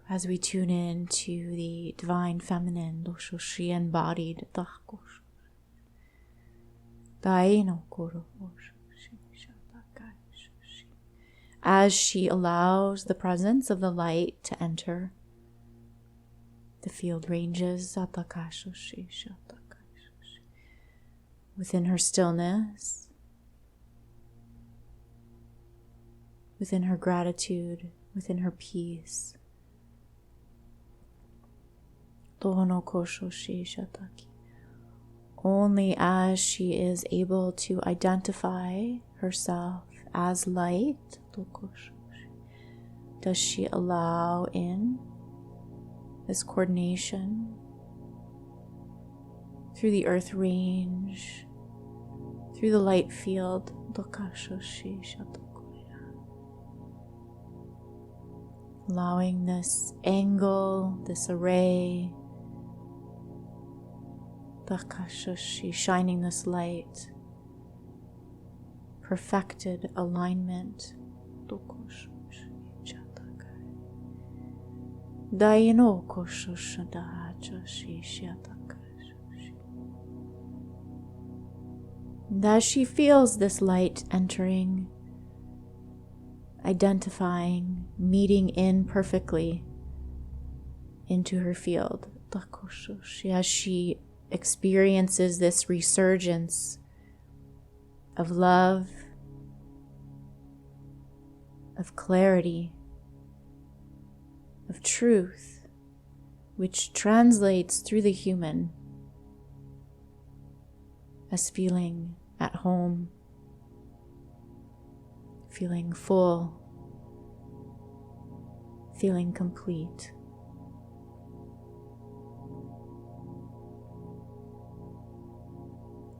as we tune in to the divine feminine, embodied, as she allows the presence of the light to enter the field ranges within her stillness, within her gratitude, within her peace. Only as she is able to identify herself as light does she allow in this coordination through the earth range, through the light field. Allowing this angle, this array, shining this light, perfected alignment. And as she feels this light entering, identifying, meeting in perfectly into her field, as she experiences this resurgence of love, of clarity, of truth, which translates through the human as feeling at home, feeling full, feeling complete.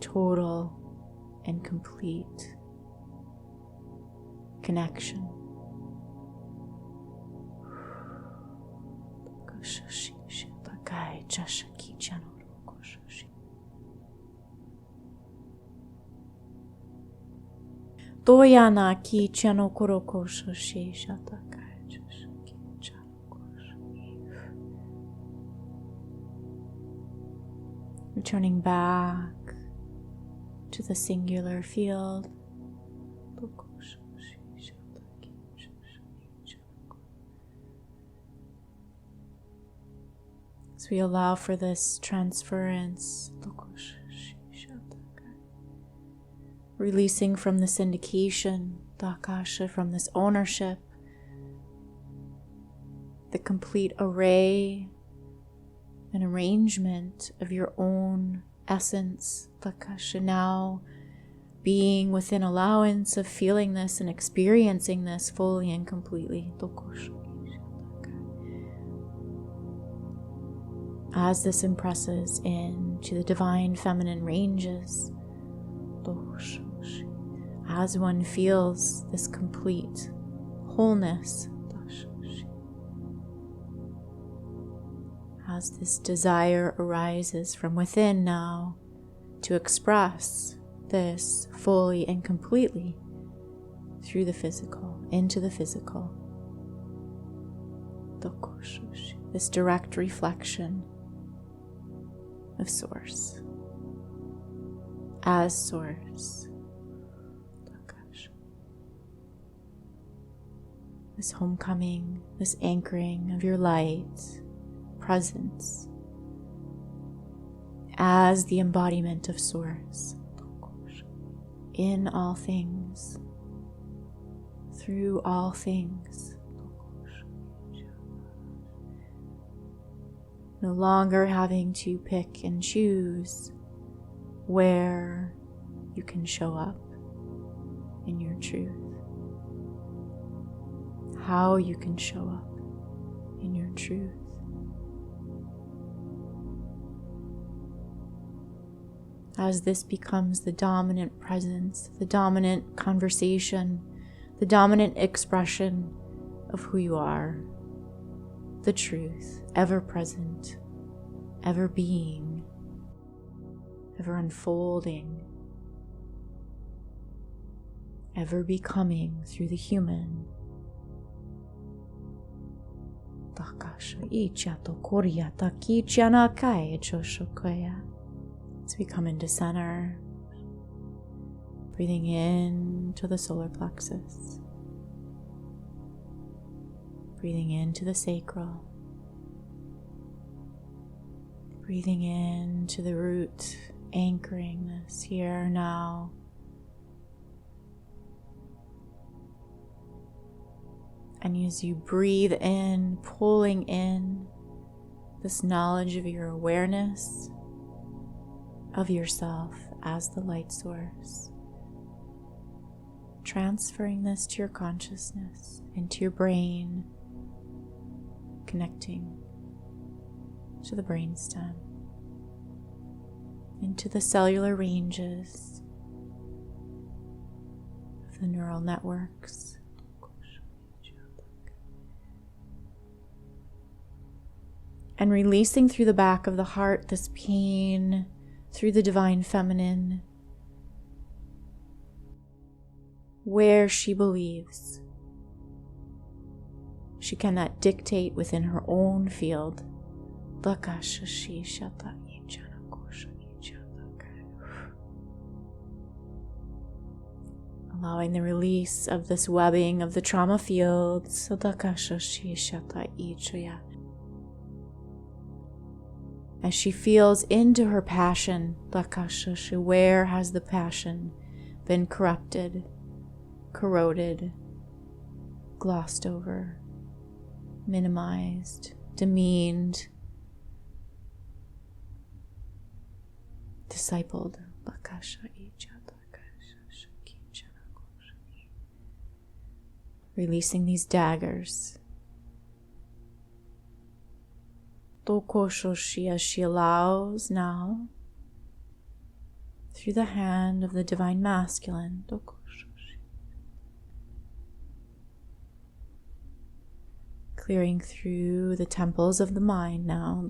Total and complete connection. Toyana ki chano koroko shoshi shatakai chashaki chanoko. Returning back to the singular field. As we allow for this transference, releasing from this indication, from this ownership, the complete array and arrangement of your own essence, now being within allowance of feeling this and experiencing this fully and completely. As this impresses into the divine feminine ranges, as one feels this complete wholeness, as this desire arises from within now to express this fully and completely through the physical, into the physical. This direct reflection of Source as Source. This homecoming, this anchoring of your light, presence as the embodiment of Source in all things, through all things. No longer having to pick and choose where you can show up in your truth, how you can show up in your truth. As this becomes the dominant presence, the dominant conversation, the dominant expression of who you are, the truth, ever present, ever being, ever unfolding, ever becoming through the human. As we come into center, breathing in to the solar plexus, breathing into the sacral, breathing into the root, anchoring this here now. And as you breathe in, pulling in this knowledge of your awareness of yourself as the light source, transferring this to your consciousness, into your brain, connecting to the brainstem, into the cellular ranges of the neural networks. And releasing through the back of the heart this pain through the divine feminine, where she believes she cannot dictate within her own field. Allowing the release of this webbing of the trauma fields. As she feels into her passion, where has the passion been corrupted, corroded, glossed over, minimized, demeaned, discipled? Releasing these daggers. As she allows now, through the hand of the divine masculine, clearing through the temples of the mind now,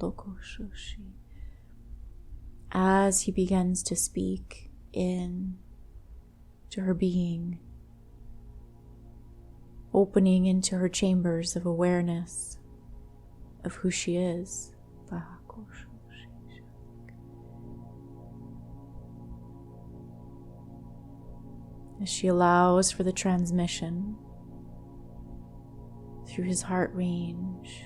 as he begins to speak in to her being, opening into her chambers of awareness of who she is. As she allows for the transmission through his heart range,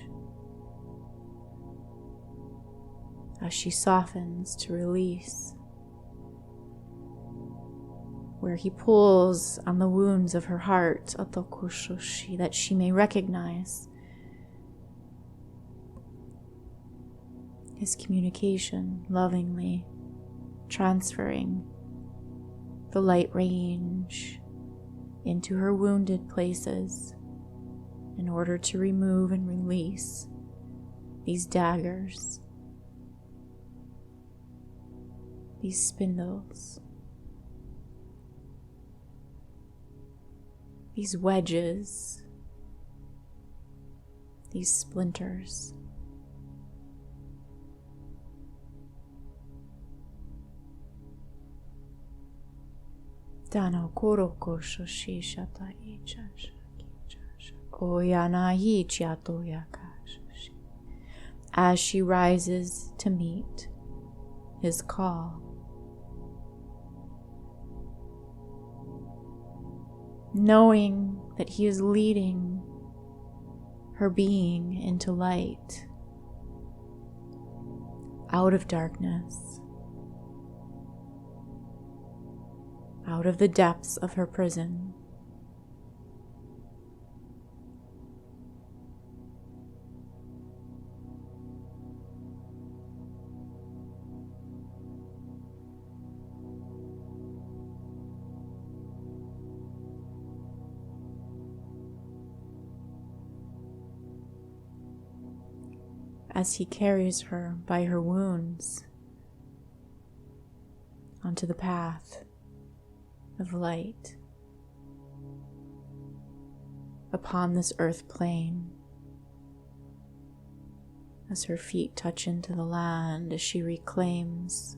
as she softens to release, where he pulls on the wounds of her heart, that she may recognize his communication lovingly, transferring the light range into her wounded places in order to remove and release these daggers, these spindles, these wedges, these splinters. Dano koroko shoshi shata icha oyana ichiato yakashashi. As she rises to meet his call, knowing that he is leading her being into light, out of darkness, out of the depths of her prison. As he carries her by her wounds onto the path of light upon this earth plane, as her feet touch into the land, as she reclaims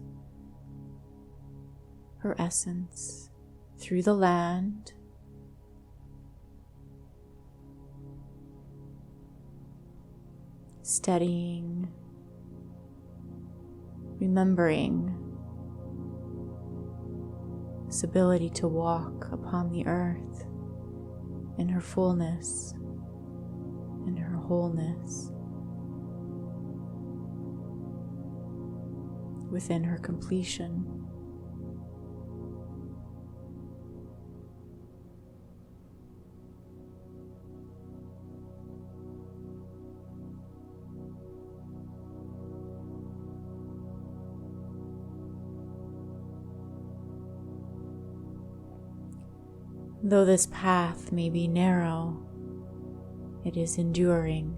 her essence through the land, steadying, remembering this ability to walk upon the earth in her fullness, in her wholeness, within her completion. Though this path may be narrow, it is enduring.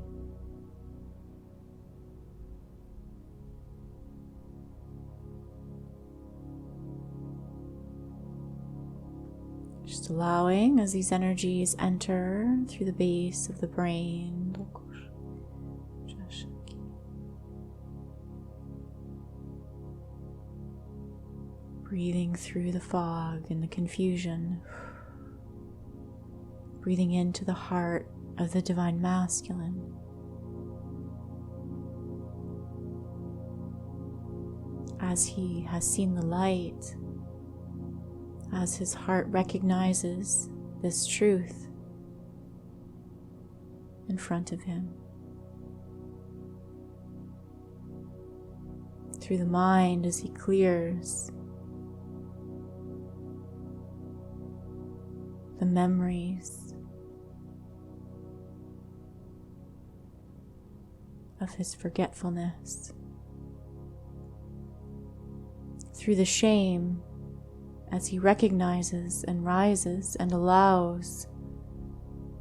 Just allowing as these energies enter through the base of the brain, breathing through the fog and the confusion. Breathing into the heart of the Divine Masculine. As he has seen the light, as his heart recognizes this truth in front of him. Through the mind as he clears the memories of his forgetfulness, through the shame as he recognizes and rises and allows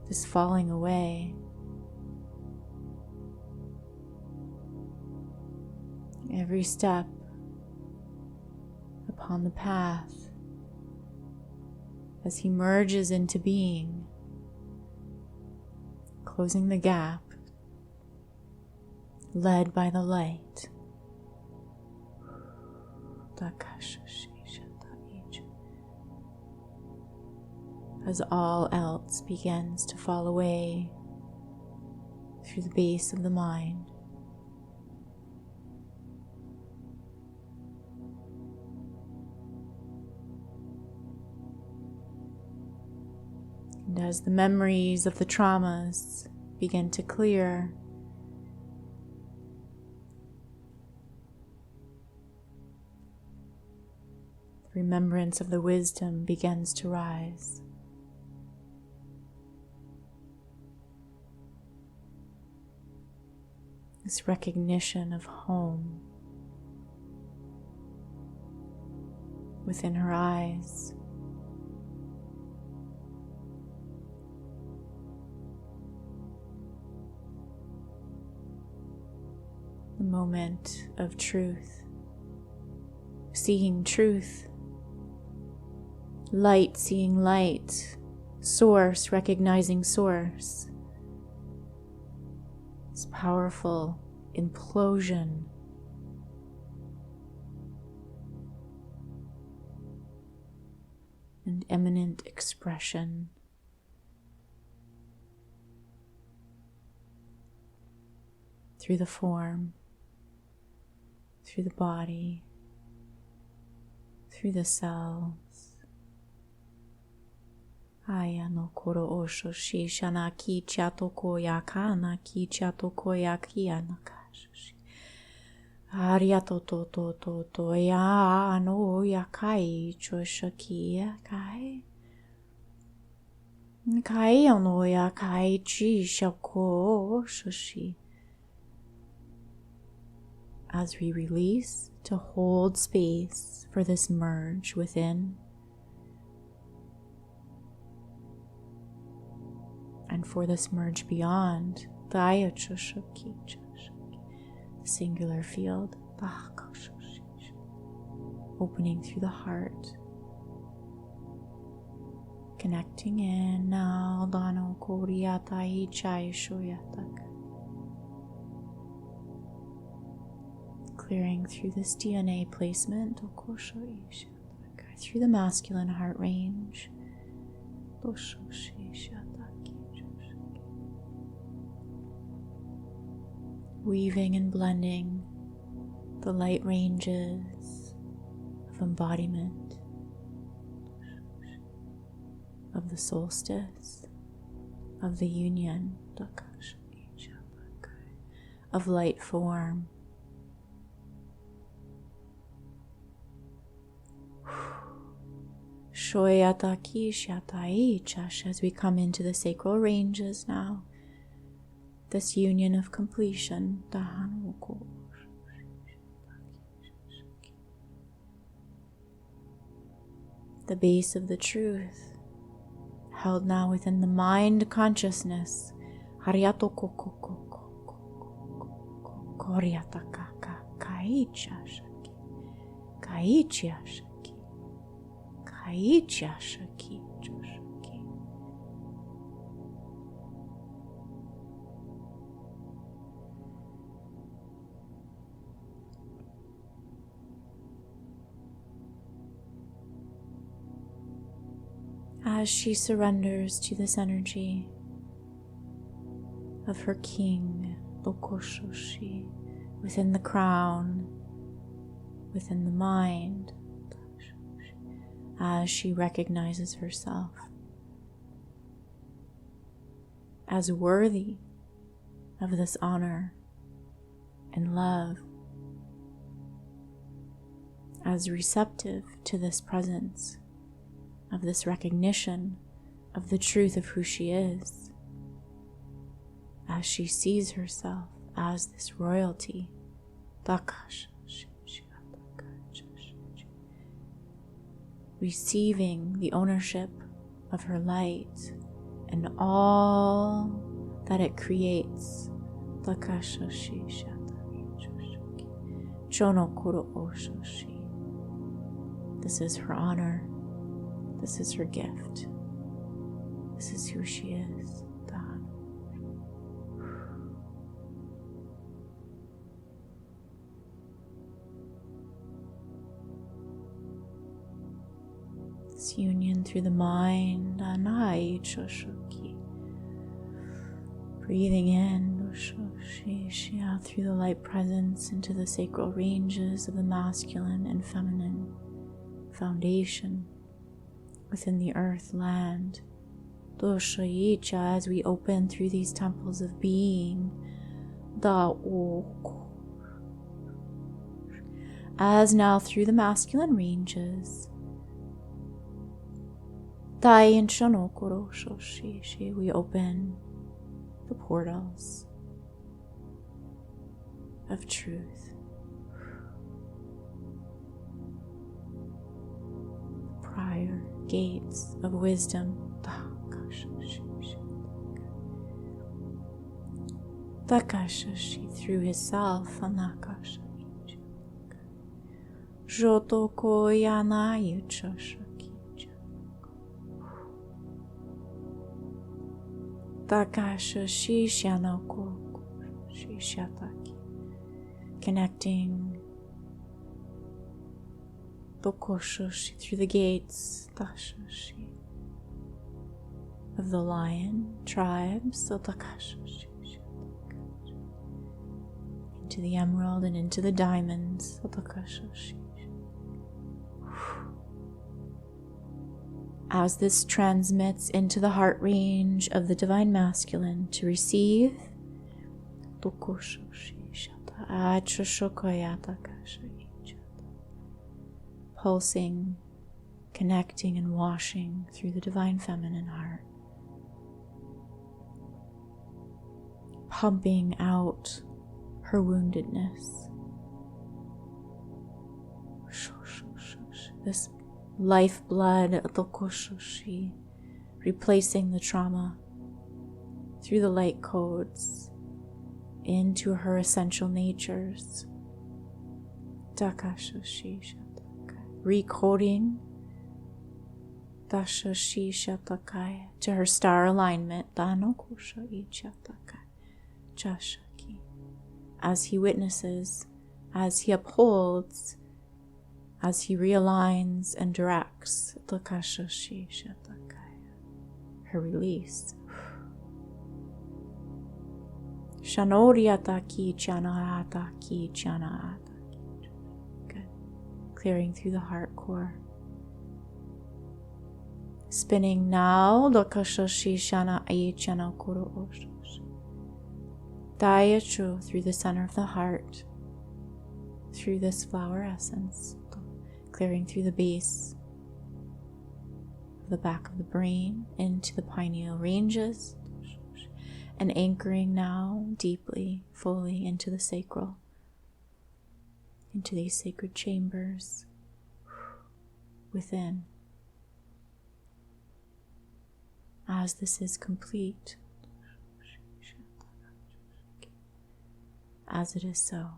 this falling away. Every step upon the path as he merges into being, closing the gap, led by the light. As all else begins to fall away through the base of the mind. And as the memories of the traumas begin to clear, the remembrance of the wisdom begins to rise. This recognition of home within her eyes. The moment of truth, seeing truth, light seeing light, source recognizing source. This powerful implosion and eminent expression. Through the form, through the body, through the cells. Aya no koro osho shi shana ki chato koya kana ki chato koya kia nakashoshi. Ariato to ya no yakai choshakia kai. Kai no yakai chi shako shoshi. As we release to hold space for this merge within and for this merge beyond, the singular field, opening through the heart, connecting in now, Dano Koriata Ichai Shoyataka. Clearing through this DNA placement, through the masculine heart range, weaving and blending the light ranges of embodiment, of the solstice, of the union, of light form. As we come into the sacral ranges now, this union of completion, the base of the truth, held now within the mind consciousness. As she surrenders to this energy of her king, Lokoshoshi, within the crown, within the mind, as she recognizes herself as worthy of this honor and love, as receptive to this presence, of this recognition of the truth of who she is, as she sees herself as this royalty, receiving the ownership of her light and all that it creates. This is her honor. This is her gift. This is who she is. This union through the mind, breathing in through the light presence into the sacral ranges of the masculine and feminine foundation within the earth land. As we open through these temples of being, as now through the masculine ranges, we open the portals of truth, prior gates of wisdom, through his self, connecting through the gates of the lion tribes, into the emerald and into the diamonds. As this transmits into the heart range of the divine masculine to receive, pulsing, connecting and washing through the divine feminine heart, pumping out her woundedness, this lifeblood, replacing the trauma through the light codes into her essential natures, recoding to her star alignment, as he witnesses, as he upholds, as he realigns and directs her release. Shanoriata ki chanahata ki chanahata. Good. Clearing through the heart core. Spinning now. Lokashoshi shana aichana koro oshosh. Dayachu through the center of the heart. Through this flower essence. Clearing through the base of the back of the brain into the pineal ranges. And anchoring now deeply, fully into the sacral, into these sacred chambers within. As this is complete, as it is so.